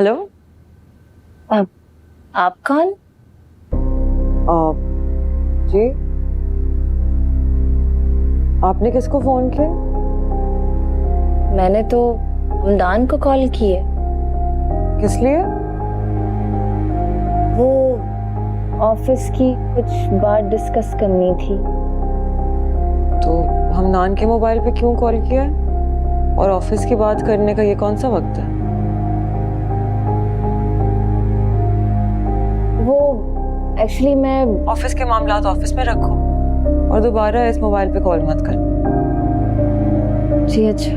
Hello. आप कौन? जी, आपने किसको फोन किया? मैंने तो हमदान को कॉल की है। किस लिए? वो ऑफिस की कुछ बात डिस्कस करनी थी। तो हमदान के मोबाइल पे क्यों कॉल किया है? और ऑफिस की बात करने का ये कौन सा वक्त है? वो एक्चुअली मैं ऑफिस के मामलात ऑफिस में रखो और दोबारा इस मोबाइल पे कॉल मत कर। जी अच्छा।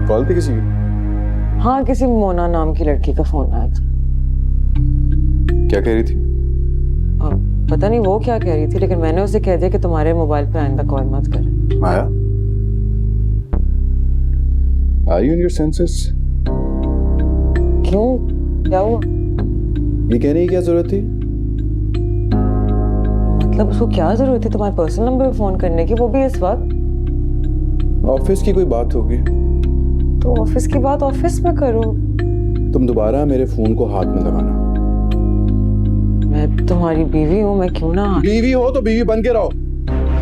कॉल थी किसी की? हाँ, किसी मोना नाम की लड़की का फोन आया था। क्या कह रही थी? पता नहीं वो क्या कह रही थी, लेकिन मैंने उसे कह दिया कि तुम्हारे मोबाइल पे आइंदा कॉल मत कर। Maya, are you in your senses? क्यों, क्या हुआ? ये कहने की क्या जरूरत थी? मतलब उसको क्या जरूरत थी तुम्हारे पर्सनल नंबर पे फोन करने की, वो भी इस वक्त? ऑफिस की कोई बात होगी तो ऑफिस की बात ऑफिस में करो। तुम दोबारा मेरे फोन को हाथ में लगाना। मैं तुम्हारी बीवी हूँ, मैं क्यों ना। बीवी हो तो बीवी बन के रहो,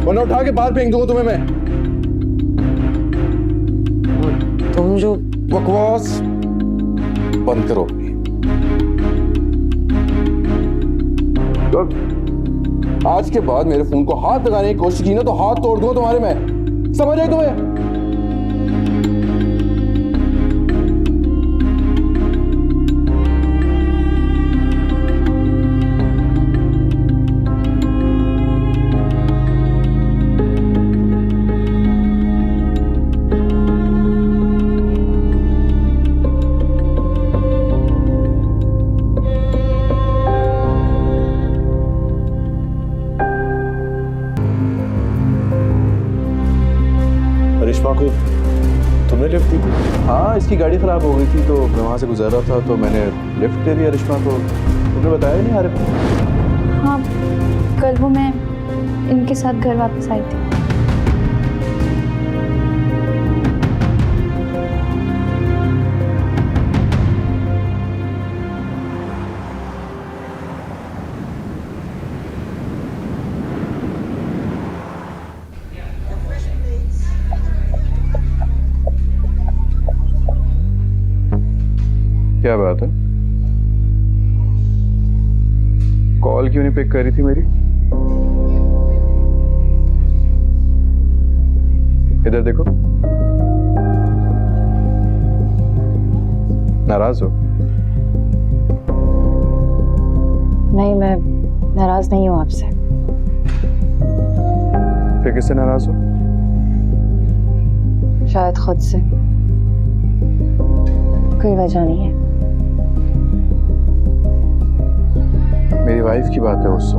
वरना उठा के बाहर फेंक दूंगा तुम्हें मैं। तुम जो बकवास बंद करो। आज के बाद मेरे फोन को हाथ लगाने की कोशिश की ना तो हाथ तोड़ दूंगा तुम्हारे में, समझ आए तुम्हें? करिश्मा को तुमने लिफ्ट दी थी? हाँ, इसकी गाड़ी खराब हो गई थी तो मैं वहाँ से गुजर रहा था तो मैंने लिफ्ट दे दिया करिश्मा को। तुमने बताया नहीं आरिफ को? हाँ, कल वो मैं इनके साथ घर वापस आई थी। क्या बात है? कॉल क्यों नहीं पिक कर रही थी मेरी? इधर देखो। नाराज हो? नहीं, मैं नाराज नहीं हूँ आपसे। फिर किससे नाराज हो? शायद खुद से। कोई वजह नहीं है। मेरी वाइफ की बात है उससे।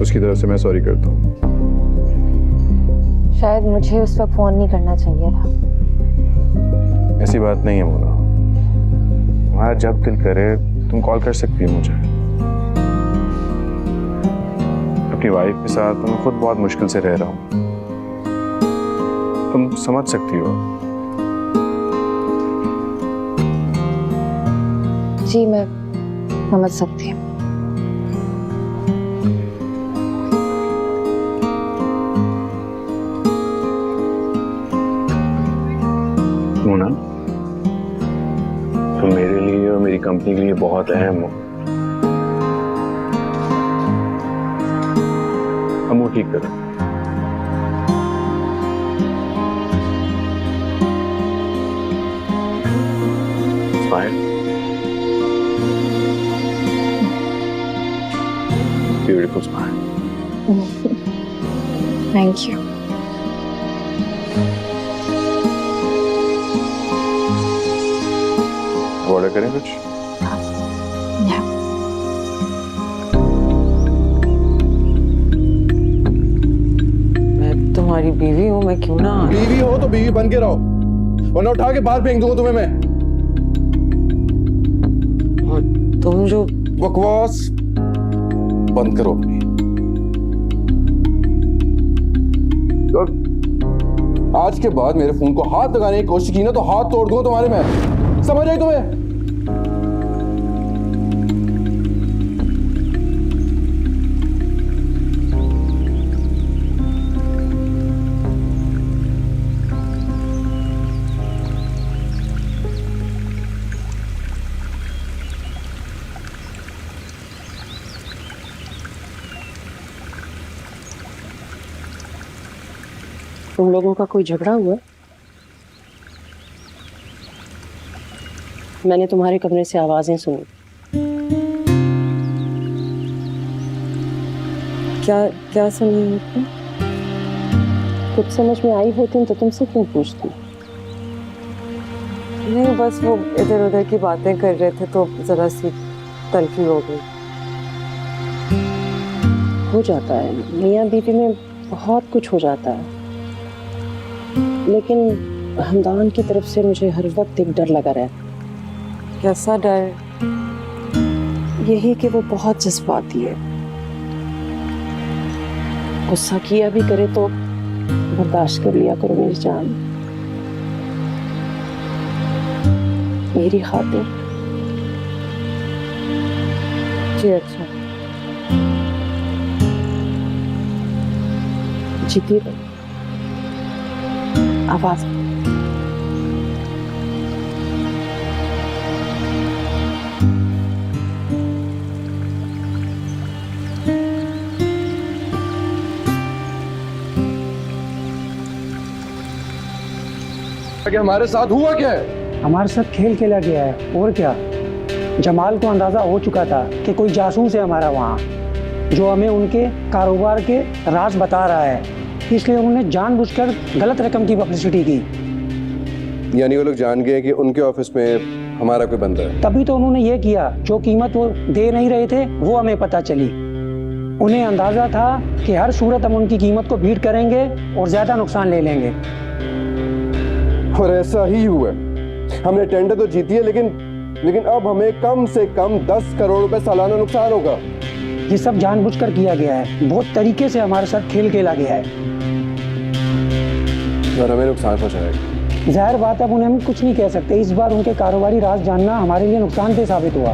उसकी तरफ से मैं सॉरी करता हूँ। शायद मुझे उस वक्त फोन नहीं करना चाहिए था। ऐसी बात नहीं है मोना। तुम्हारा जब दिल करे तुम कॉल कर सकती हो मुझे। अपनी वाइफ के साथ मैं खुद बहुत मुश्किल से रह रहा हूँ, तुम समझ सकती हो। जी मैं समझ सकती हूँ। मोना, तुम मेरे लिए और मेरी कंपनी के लिए बहुत अहम हो। हम वो ठीक करो। Smile. Beautiful smile. Thank you. Order करें कुछ? मैं तुम्हारी बीवी हूँ, मैं क्यों ना। बीवी हो तो बीवी बन के रहो, वरना उठा के बाहर फेंक दूंगा तुम्हें मैं। तुम जो बकवास बंद करो अपनी। और आज के बाद मेरे फोन को हाथ लगाने की कोशिश की ना तो हाथ तोड़ दूंगा तुम्हारे मैं, समझ आई तुम्हें? तुम लोगों का कोई झगड़ा हुआ? मैंने तुम्हारे कमरे से आवाजें सुनी। क्या क्या सुनी आपने? कुछ समझ में आई होती तो तुमसे क्यों पूछती? नहीं, बस वो इधर उधर की बातें कर रहे थे तो जरा सी तलखी हो गई। हो जाता है, मियाँ बीवी में बहुत कुछ हो जाता है, लेकिन हमदान की तरफ से मुझे हर वक्त एक डर लगा रहता। कैसा डर? यही कि वो बहुत जज्बाती है, गुस्सा किया भी करे तो बर्दाश्त कर लिया करो मेरी जान, मेरी खातिर। जी अच्छा। जीती रहो। आवाज कि हमारे साथ हुआ क्या है? हमारे साथ खेल खेला गया है और क्या। जमाल को अंदाजा हो चुका था कि कोई जासूस है हमारा वहाँ, जो हमें उनके कारोबार के राज बता रहा है, इसलिए उन्होंने जानबूझकर गलत रकम की पब्लिसिटी की। यानी वो लोग जान गए कि उनके ऑफिस में हमारा कोई बंदा है। तभी तो उन्होंने ये किया, जो कीमत वो दे नहीं रहे थे वो हमें पता चली। उन्हें अंदाजा था कि हर सूरत हम उनकी कीमत को बीट करेंगे और ज्यादा नुकसान ले लेंगे। और ऐसा ही हुआ। हमने टेंडर तो जीती है, लेकिन अब हमें कम से कम 10 करोड़ रुपए सालाना नुकसान होगा। ये सब जानबूझकर किया गया है, बहुत तरीके से हमारे साथ खेल खेला गया है और हमें नुकसान पहुंचाएगा। जाहिर बात है, अब उन्हें हम कुछ नहीं कह सकते। इस बार उनके कारोबारी राज जानना हमारे लिए नुकसानदेह साबित हुआ।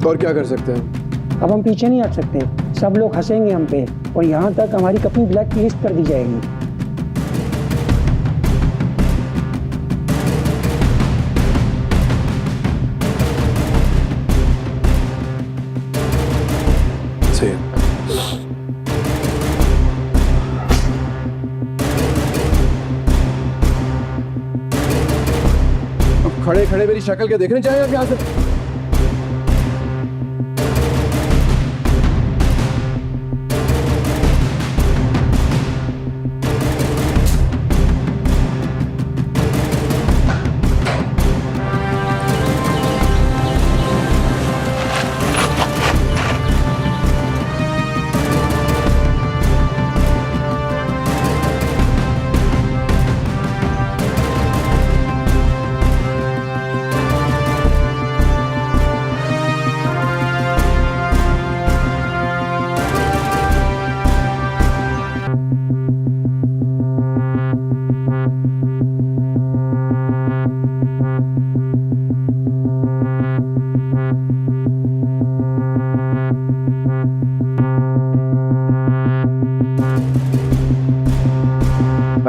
और क्या कर सकते हैं? अब हम पीछे नहीं हट सकते। सब लोग हंसेंगे हम पे और यहाँ तक हमारी कंपनी ब्लैक लिस्ट कर दी जाएगी। सही। अब खड़े खड़े मेरी शक्ल क्या देखने चाहिए आप यहाँ से?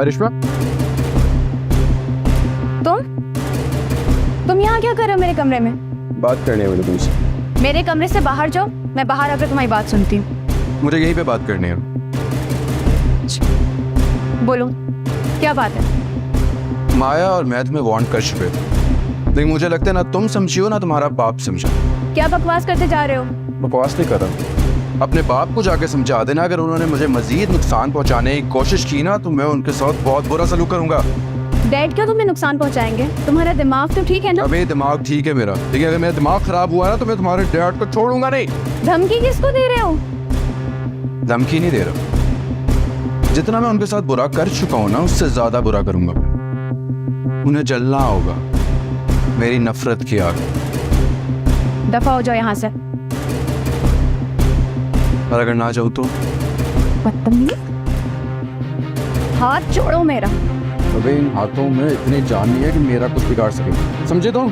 रिश्मा, तुम यहाँ क्या कर रहे हो मेरे कमरे में? बात करनी है मुझे तुमसे। मेरे कमरे से बाहर जाओ, मैं बाहर आकर तुम्हारी बात सुनती हूँ। मुझे यहीं पे बात करनी है। बोलो, क्या बात है? माया और मैं तुम्हें वार्न कर चुके थे, लेकिन मुझे लगता है ना तुम समझी हो ना तुम्हारा बाप समझा। क्या बकवास करते जा रहे हो? बकवास नहीं कर रहा। अपने बाप को जाके समझा देना, अगर उन्होंने मुझे मजीद नुकसान पहुंचाने की कोशिश की ना तो मैं उनके साथ बहुत बुरा सलूक करूंगा। डैड क्यों तुम्हें नुकसान पहुंचाएंगे? तुम्हारा दिमाग तो ठीक है ना? अबे दिमाग ठीक है मेरा, लेकिन अगर मेरा दिमाग खराब हुआ ना तो मैं तुम्हारे डैड को छोड़ूंगा नहीं। धमकी किसको दे रहे हो? धमकी नहीं दे रहा, जितना मैं उनके साथ बुरा कर चुका हूँ ना उससे ज्यादा बुरा करूंगा। उन्हें जलना होगा मेरी नफरत की आग। दफा हो जाओ यहाँ से। और अगर ना जाऊँ तो? बदतमीज, हाथ छोड़ो मेरा। अबे इन हाथों में इतनी जान नहीं है कि मेरा कुछ बिगाड़ सके, समझे तुम?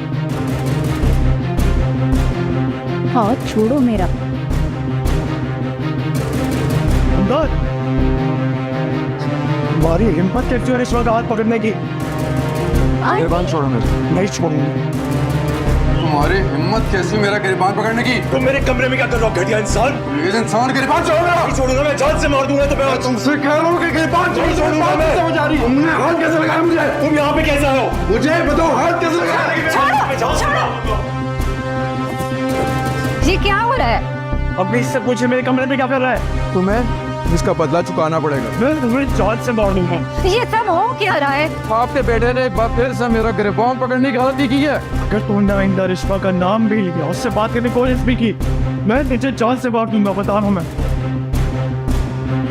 हाथ छोड़ो मेरा। तुम्हारी हिम्मत कैसी है रिश्वत का हाथ पकड़ने की? गिरबान छोड़ो मेरे। नहीं छोड़ूंगा। तुम्हारी हिम्मत कैसी मेरा गिरबान पकड़ने की? तुम मेरे कमरे में क्या कर रहे हो घटिया इंसान? इस इंसान गिरबान छोड़ो। नहीं छोड़ूंगा मैं, जान से मार दूंगा तुम्हें। तुमसे कह रहा हूँ कि गिरबान नहीं छोड़ूंगा मैं। समझ आ रही? तुमने हाथ कैसे लगाया मुझे? तुम यहाँ पे कैसे आए हो? मुझे बताओ हाथ कैसे लगाया? ये क्या हो रहा है? अब इससे पूछे मेरे कमरे में क्या कर रहा है? तुम्हें इसका बदला चुकाना पड़ेगा। मैं तुम्हें जान से मार दूंगा। ये सब हो क्या रहा है? आपके बेटे ने एक बार फिर से मेरा गिरबान पकड़ने की गलती की है। अगर तुमने आइंदा रिश्वा का नाम भी लिया, उससे बात करने की कोशिश भी की, मैं तुझे जान से मार दूंगा, बता रहा हूँ मैं।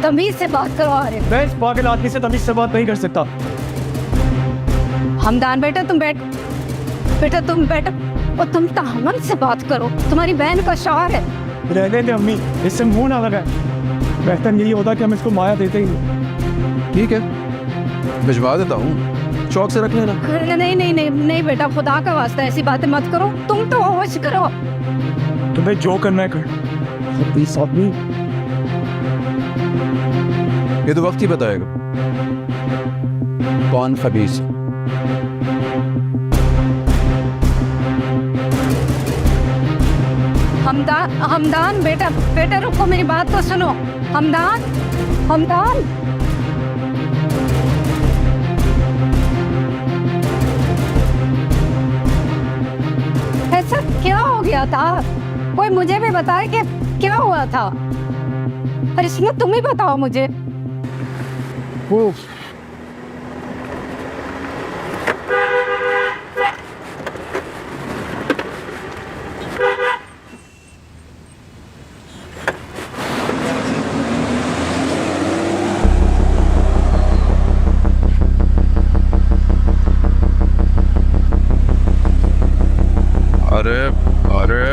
तमीज से बात करो। अरे मैं इस पागल आदमी से तमीज से बात नहीं कर सकता। हमदान बेटा तुम बैठ। बेटा तुम बैठो और तुम तहम्मुल से बात करो। तुम्हारी बहन का शौहर है। रहने दे अम्मी, इससे मुंह ना लगाए। बेहतर यही होता कि हम इसको माया देते ही नहीं। ठीक है, भिजवा देता हूँ, शौक से रख लेना। नहीं नहीं नहीं नहीं बेटा, खुदा का वास्ता ऐसी बातें मत करो। तुम तो होश करो। तुम्हें जो करना है कर। प्लीज आदमी, ये तो वक्त ही बताएगा कौन खबीस। हमदान बेटा बेटा रुको, मेरी बात तो सुनो। हमदान हमदान ऐसा क्या हो गया था? कोई मुझे भी बताए कि क्या हुआ था। और इसमें तुम ही बताओ मुझे। अरे अरे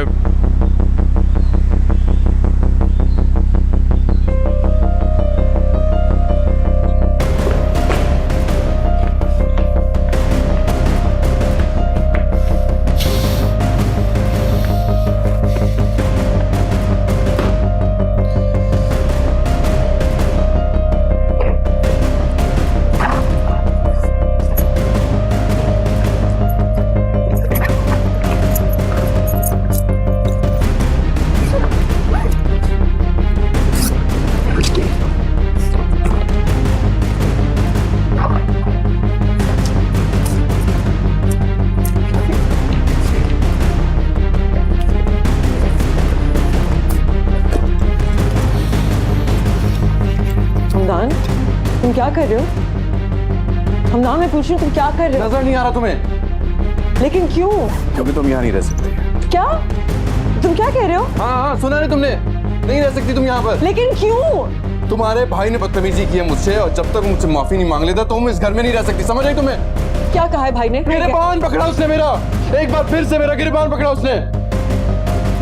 हमदान, तुम क्या कर रहे हो? हमदान, मैं पूछ रही हूँ तुम क्या कर रहे हो? नजर नहीं आ रहा तुम्हें? लेकिन क्यों? क्योंकि तुम यहाँ नहीं रह सकते। क्या? तुम क्या कह रहे हो? हाँ, सुना नहीं तुमने? नहीं रह सकती तुम यहाँ पर। लेकिन क्यों? तुम्हारे भाई ने बदतमीजी की है मुझसे, और जब तक मुझसे माफी नहीं मांग लेता तुम इस घर में नहीं रह सकती, समझ आई तुम्हें? क्या कहा है भाई ने? गिरबान पकड़ा उसने मेरा, एक बार फिर से मेरा गिरबान पकड़ा उसने।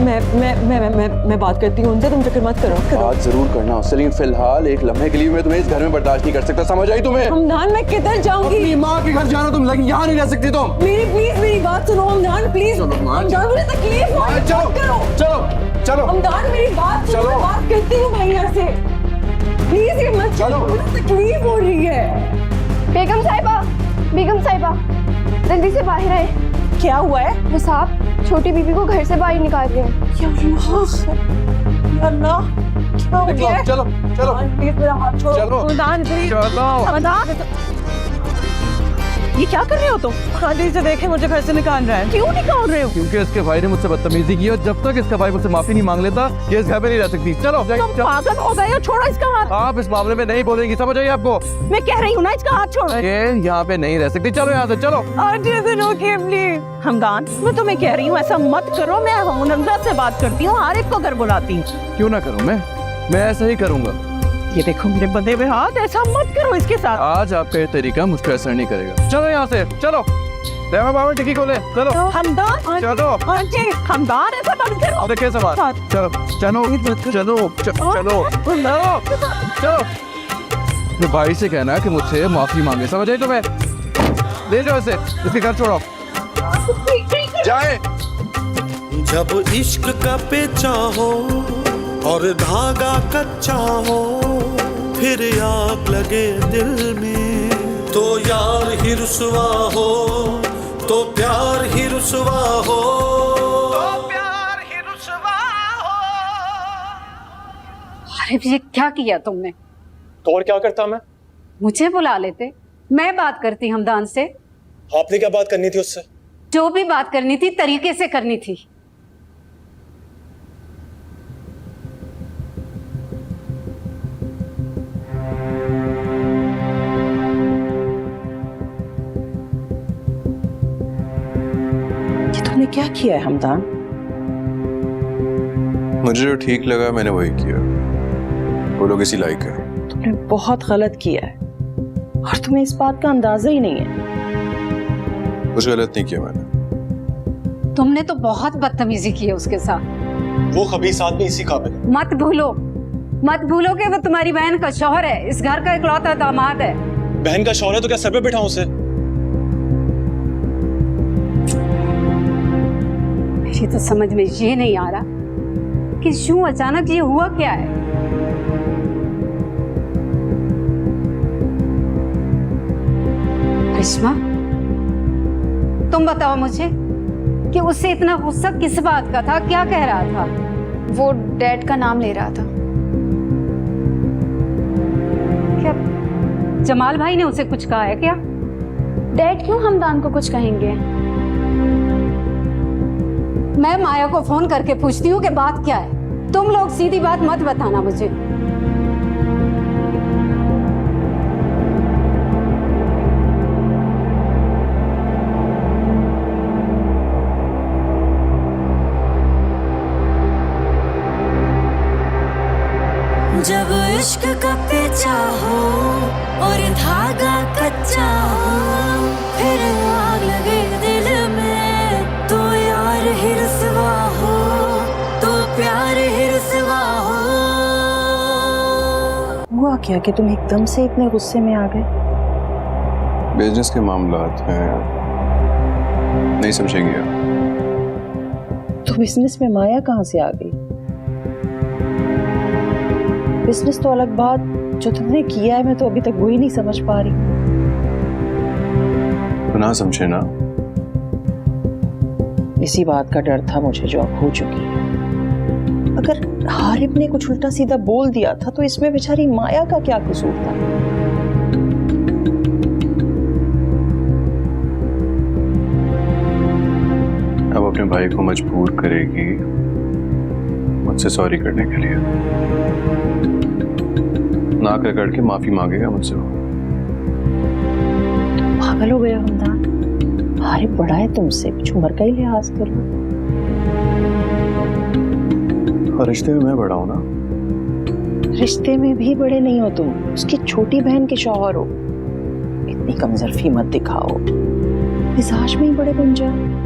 मैं बात करती हूँ उनसे, तुम फिक्र मत करो। बात जरूर करना उससे, लेकिन फिलहाल एक लम्हे के लिए मैं तुम्हें इस घर में बर्दाश्त नहीं कर सकता, समझ आई तुम्हें? हमदान, मैं किधर जाऊंगी? अपनी माँ के घर जाना तुम, लेकिन यहाँ नहीं रह सकती तुम। प्लीज मेरी बात सुनो हमदान, प्लीज। हमदान, मुझे तकलीफ हो रही है, चलो करो। चलो चलो हमदान, मेरी बात सुनो, चलो। मैं बात करती हूँ भैया से। प्लीज ये मत चलो। मुझे तकलीफ हो रही है। बेगम साहिबा जल्दी से बाहर आए। क्या हुआ है? वो साहब छोटी बीबी को घर से बाहर निकाल रहे हैं। या अल्लाह, क्या हो गया है? चलो चलो प्लीज मेरा हाथ छोड़ो। चलो। हमदान, प्लीज। चलो। हमदान, ये क्या कर रहे हो तुम? खाली से देखे मुझे घर से निकाल रहा है। क्यों निकाल रहे हो? क्योंकि इसके भाई ने मुझसे बदतमीजी की, और जब तक इसका भाई मुझसे माफी नहीं मांग लेता ये इस घर में नहीं रह सकती। चलो तुम पागल हो गए हो? छोड़ो इसका हाथ। आप इस मामले में नहीं बोलेंगी, समझ आई आपको? मैं कह रही हूँ ना, इसका हाथ छोड़ो। ये यहाँ पे नहीं रह सकती, चलो यहाँ से चलो। आज ऐसे रोकिए प्लीज। हमदान, मैं तुम्हें कह रही हूँ ऐसा मत करो। मैं हुनरदा से बात करती हूँ, आरिफ को घर बुलाती हूँ। क्यों ना करूँ मैं ऐसा ही करूंगा। ये देखो मेरे बंधे हुए हाथ, ऐसा मत करो इसके साथ। आज आपका ये तरीका मुझ पर असर नहीं करेगा। चलो यहाँ से, चलो देवा बाबा टिक्की खोले, चलो हमदान, चलो। जी हमदान, ऐसा मत करो। अब देखिए सवाल, चलो चलो चलो चलो चलो। तो भाई से कहना कि मुझसे माफी मांगे, समझ आई तुम्हें? ले जाओ इसे, इसके घर छोड़ो, जाए। जब इश्क का पेचा हो और धागा कच्चा हो, फिर आग लगे दिल में, तो यार ही रुसवा हो, तो प्यार ही रुसवा हो, तो प्यार ही रुसवा हो। अरे ये क्या किया तुमने? तो और क्या करता मैं? मुझे बुला लेते, मैं बात करती हमदान से। आपने क्या बात करनी थी उससे? जो भी बात करनी थी तरीके से करनी थी। ये तुमने क्या किया है हमदान? मुझे जो ठीक लगा मैंने वही किया। वो लोग इसी लायक है। तुमने बहुत गलत किया है और तुम्हें इस बात का अंदाजा ही नहीं है। कुछ गलत नहीं किया मैंने। तुमने तो बहुत बदतमीजी की है उसके साथ। वो खबीस आदमी इसी काबिल है। मत भूलो कि वो तुम्हारी बहन का शौहर है, इस घर का इकलौता दामाद है। बहन का शौहर है तो क्या सर पे बिठाऊं उसे? मेरी तो समझ में ये नहीं आ रहा कि क्यों अचानक ये हुआ क्या है। करिश्मा, तुम बताओ मुझे कि उससे इतना गुस्सा किस बात का था, क्या कह रहा था? वो डैड का नाम ले रहा था। क्या जमाल भाई ने उसे कुछ कहा है क्या? डैड क्यों हमदान को कुछ कहेंगे? मैं माया को फोन करके पूछती हूँ कि बात क्या है। तुम लोग सीधी बात मत बताना मुझे। जब इश्क का पेचा हो और धागा कच्चा हो, फिर आग लगे दिल में, तो यार ही रुसवा हो, तो प्यार ही रुसवा हो। हुआ क्या कि तुम एकदम से इतने गुस्से में आ गए? बिजनेस के मामलात हैं, नहीं समझेंगे आप। तो बिजनेस में माया कहाँ से आ गई? बिजनेस तो अलग बात, जो तुमने किया है मैं तो अभी तक वही नहीं समझ पा रही। तो ना समझे ना। इसी बात का डर था मुझे जो अब हो चुकी है। अगर हारिब ने कुछ उल्टा सीधा बोल दिया था तो इसमें बेचारी माया का क्या कसूर था? अब अपने भाई को मजबूर करेगी मुझसे सॉरी करने के लिए। नाक रगड़ के माफी मांगेगा मुझसे। पागल हो गया हमदान। हारिब बड़ा है तुमसे, कुछ उम्र का ही लिहाज करो। और रिश्ते में मैं बड़ा हूं ना। रिश्ते में भी बड़े नहीं हो तुम, उसकी छोटी बहन के शौहर हो। इतनी कमजोरी मत दिखाओ, मिजाज में ही बड़े बन जाओ।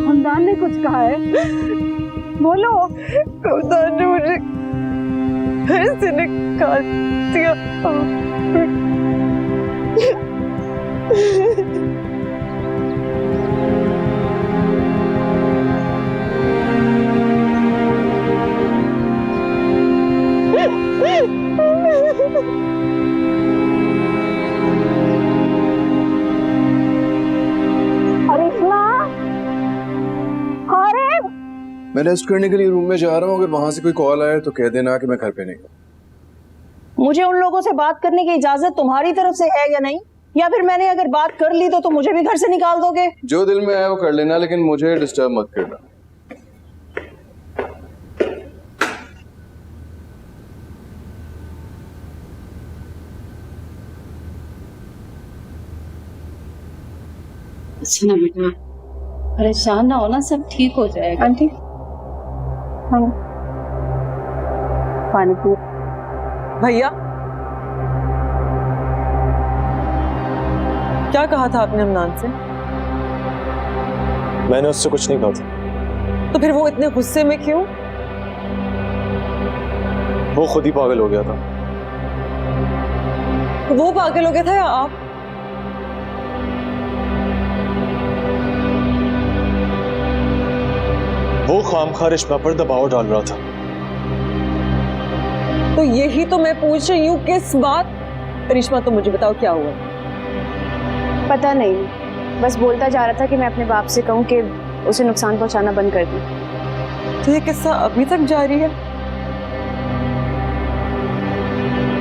हमदान ने कुछ कहा है? बोलो। हमदान ने मुझे घर से निकाल दिया। मैं रेस्ट करने के लिए रूम में जा रहा हूँ। अगर वहां से कोई कॉल आए तो कह देना कि मैं घर पे नहीं हूँ। मुझे उन लोगों से बात करने की इजाजत तुम्हारी तरफ से है या नहीं, या फिर मैंने अगर बात कर ली तो तुम मुझे भी घर से निकाल दोगे? जो दिल में आया वो कर लेना, लेकिन मुझे डिस्टर्ब मत करना। अच्छा ना बेटा, परेशान ना होना, सब ठीक हो जाएगा। आंटी हाँ पानी पी। भैया, क्या कहा था आपने हमनान से? मैंने उससे कुछ नहीं कहा था। तो फिर वो इतने गुस्से में क्यों? वो खुद ही पागल हो गया था। वो पागल हो गया था या आप? वो खामखा रिश्मा पर दबाव डाल रहा था। तो यही तो मैं पूछ रही हूँ, किस बात? रिश्मा, तो मुझे बताओ क्या हुआ? पता नहीं, बस बोलता जा रहा था कि मैं अपने बाप से कहूँ कि उसे नुकसान पहुंचाना बंद कर दूं। तो ये किस्सा अभी तक जारी है?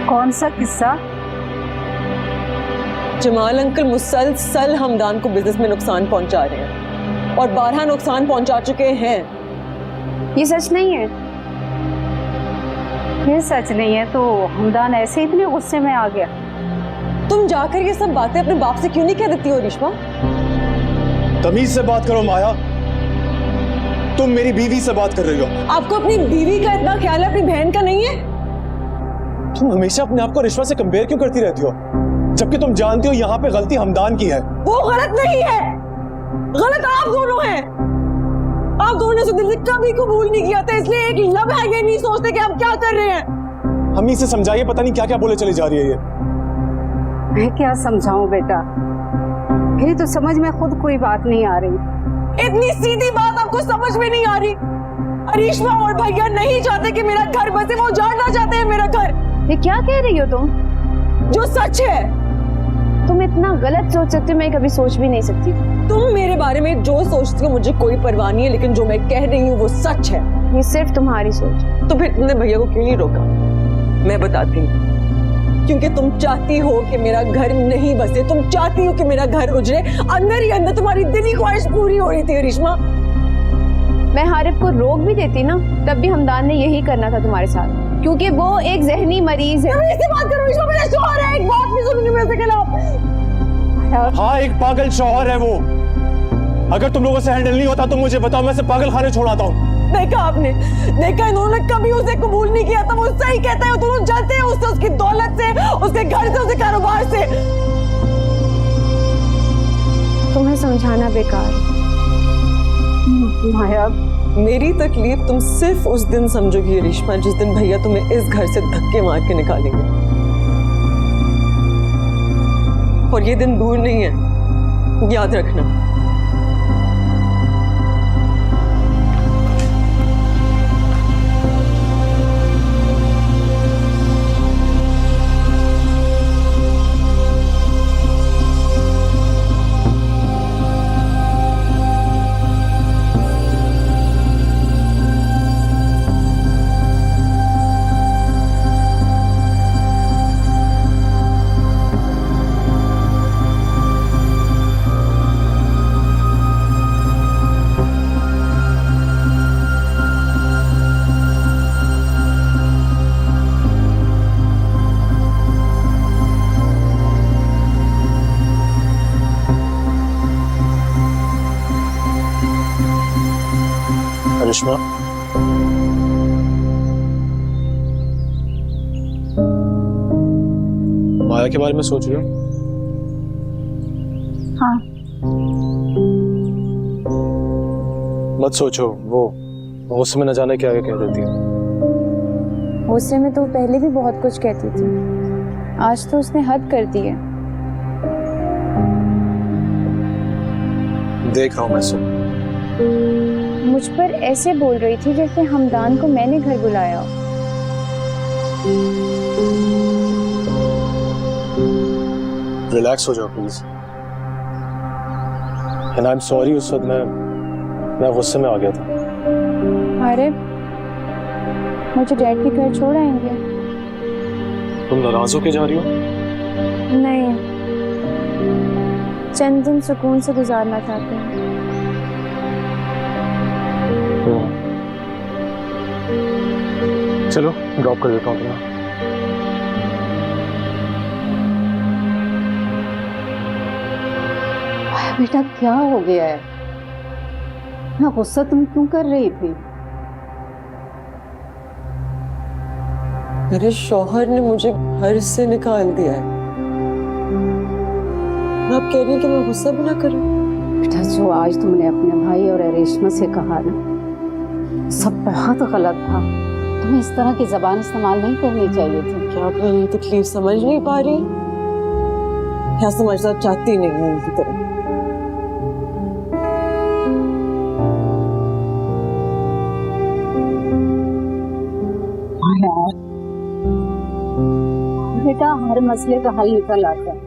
कौन सा किस्सा? जमाल अंकल मुसलसल हमदान को बिजनेस में नुकसान पहुंचा रहे हैं और 12 नुकसान पहुंचा चुके हैं। ये सच नहीं है। ये सच नहीं है तो हमदान ऐसे इतने गुस्से में आ गया? तुम जाकर ये सब बातें अपने बाप से क्यों नहीं कह देती हो रिश्मा? तमीज से बात करो माया, तुम मेरी बीवी से बात कर रही हो। आपको अपनी बीवी का इतना ख्याल है, अपनी बहन का नहीं है? तुम हमेशा अपने आप को रिश्मा से कंपेयर क्यों करती रहती हो, जबकि तुम जानती हो यहाँ पे गलती हमदान की है। वो गलत नहीं है, गलत आप दोनों हैं। आप दोनों से दिल से कभी कबूल नहीं किया था, इसलिए एक लव है ये नहीं सोचते कि हम क्या कर रहे हैं। हम इसे समझाइए, पता नहीं क्या क्या बोले चली जा रही है ये। मैं क्या समझाऊं बेटा, मेरी तो समझ में खुद कोई बात नहीं आ रही। इतनी सीधी बात आपको समझ में नहीं आ रही? अरिश्मा और भैया नहीं चाहते कि मेरा घर बसे, वो जानना चाहते हैं मेरा घर। ये क्या कह रही हो तुम? जो सच है। तुम इतना गलत सोच सकते हो, मैं कभी सोच भी नहीं सकती। तुम मेरे बारे में जो सोचती हो मुझे कोई परवाह नहीं है, लेकिन जो मैं कह रही हूँ वो सच है। ये सिर्फ तुम्हारी सोच। तो फिर तुमने भैया को क्यों नहीं रोका? मैं बताती हूँ, क्योंकि तुम चाहती हो कि मेरा घर नहीं बसे, तुम चाहती हो कि मेरा घर उजड़े। अंदर ही अंदर तुम्हारी दिली ख्वाहिश पूरी हो रही थी रिश्मा। मैं हारिफ को रोक भी देती ना, तब भी हमदान ने यही करना था तुम्हारे साथ, क्योंकि वो एक जहनी मरीज है। ऐसी बात करो रिश्मा, मेरा शौहर है, एक बात नहीं सुनूंगी मैं इसके खिलाफ। हाँ, एक पागल शौहर है वो। अगर तुम लोगों से हैंडल नहीं होता तो मुझे बताओ, मैं इसे पागल खाने छोड़ाता हूँ। देखा आपने, देखा इन्होंने कभी उसे कबूल नहीं किया था। वो सही कहता है, दोनों जलते हैं उससे, उसकी दौलत से, उसके घर से, उसके कारोबार से। तुम्हें समझाना बेकार। माया, मेरी तकलीफ तुम सिर्फ उस दिन समझोगी रिश्मा, जिस दिन भैया तुम्हें इस घर से धक्के मार के निकालेंगे। और ये दिन दूर नहीं है, याद रखना। रिश्मा, माया के बारे में सोच रही हो? हाँ। मत सोचो, वो गुस्से में न जाने क्या कह देती है। गुस्से में तो पहले भी बहुत कुछ कहती थी, आज तो उसने हद कर दी है। देख रहा हूं मैं सब। मुझ पर ऐसे बोल रही थी जैसे हमदान को मैंने घर बुलाया हो। रिलैक्स हो जाओ please. And I am sorry, उस वक्त मैं गुस्से में आ गया था। अरे, मुझे डैड के घर छोड़ आएंगे? तुम नाराज होके जा रही हो? नहीं, चंद दिन सुकून से गुजारना चाहते हैं। चलो ड्रॉप कर देता हूँ तुम्हें। बेटा क्या हो गया है? ना गुस्सा तुम क्यों कर रही थी? मेरे शौहर ने मुझे घर से निकाल दिया है। आप कह रही हैं कि मैं गुस्सा भी ना करूं? बेटा जो आज तुमने अपने भाई और रेशमा से कहा ना, सब बहुत गलत था। तुम्हें इस तरह की जबान इस्तेमाल नहीं करनी चाहिए थी। क्या आप मेरी तकलीफ समझ नहीं पा रही? क्या समझना चाहती नहीं है उनकी तरह? बेटा हर मसले का हल निकल आता है।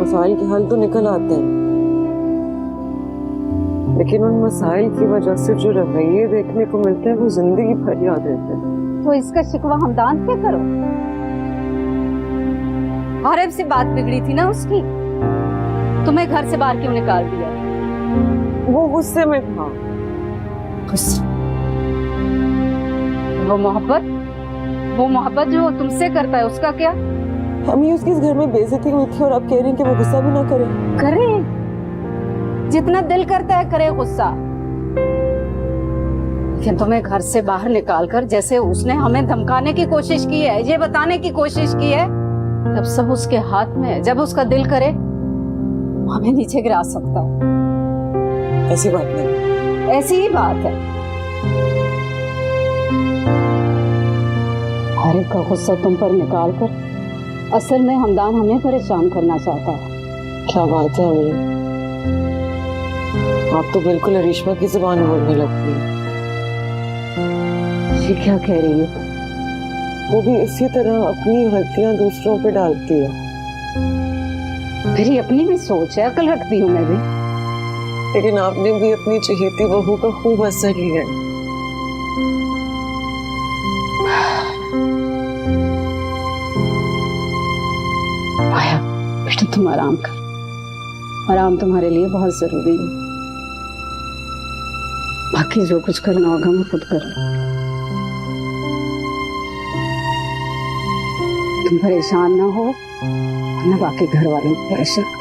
मसाइल के हल तो निकल आते हैं, लेकिन उन मसाइल की वजह से जो रवैये देखने को मिलते हैं वो जिंदगी भर याद रहते हैं। तो इसका शिकवा हमदान से करो। आरब से बात बिगड़ी थी ना उसकी, तुम्हें घर से बाहर क्यों निकाल दिया? वो गुस्से में था। वो मोहब्बत जो तुमसे करता है उसका क्या? हम ही उसके इस घर में बेइज्जती हुई थी और आप कह रही हैं कि वो गुस्सा भी ना करे। करे, जितना दिल करता है करे गुस्सा। लेकिन तुम्हें घर से बाहर निकालकर जैसे उसने हमें धमकाने की कोशिश की है, ये बताने की कोशिश की है, तब सब उसके हाथ में है। जब उसका दिल करे हमें नीचे गिरा सकता है। ऐसी बात नहीं। ऐसी ही बात है। आरिफ का गुस्सा तुम पर निकाल कर असल में हमदान हमें परेशान करना चाहता है। क्या बात है अमीर, आप तो बिल्कुल रेशमा की जुबान बोलने लगती हैं। ये क्या कह रही है? वो भी इसी तरह अपनी गलतियां दूसरों पे डालती है। मेरी अपनी भी सोच है, अकल रखती हूँ मैं भी। लेकिन आपने भी अपनी चहेती बहू का खूब असर लिया है। आया बेटा, तुम आराम कर। आराम तुम्हारे लिए बहुत जरूरी है। बाकी जो कुछ करना होगा मैं खुद कर लूं। तुम परेशान ना हो, ना बाकी घर वालों को परेशान।